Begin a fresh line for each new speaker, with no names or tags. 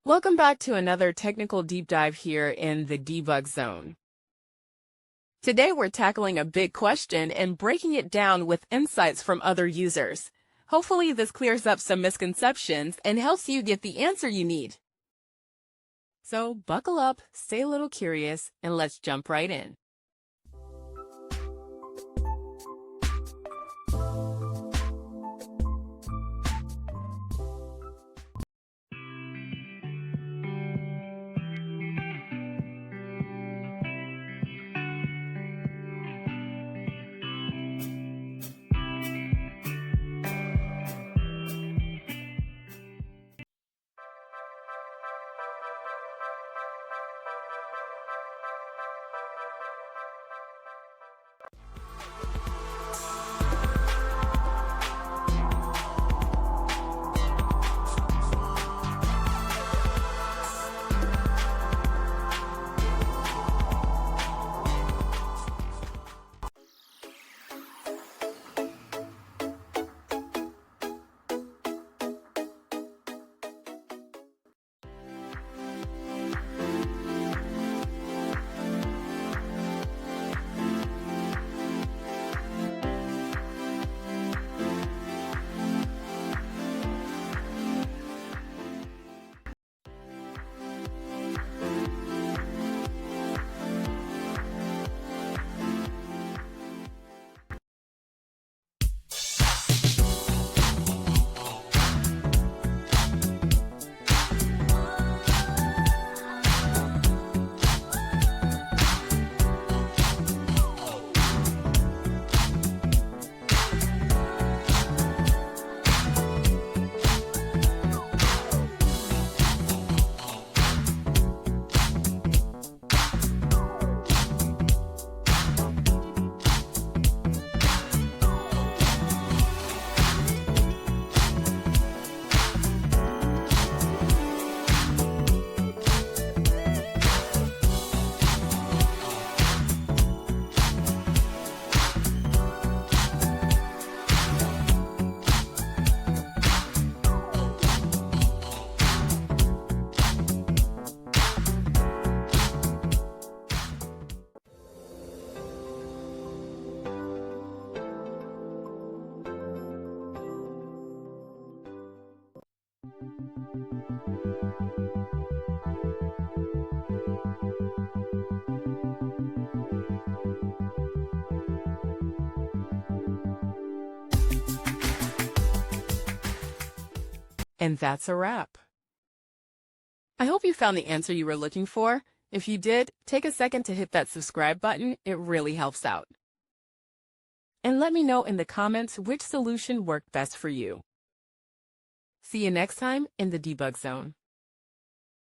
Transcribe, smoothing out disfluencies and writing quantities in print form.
Welcome back to another technical deep dive here in the debug zone. Today we're tackling a big question and breaking it down with insights from other users. Hopefully this clears up some misconceptions and helps you get the answer you need. So buckle up, stay a little curious, and let's jump right in. And that's a wrap. I hope you found the answer you were looking for. If you did, take a second to hit that subscribe button. It really helps out. And let me know in the comments which solution worked best for you. See you next time in the debug zone.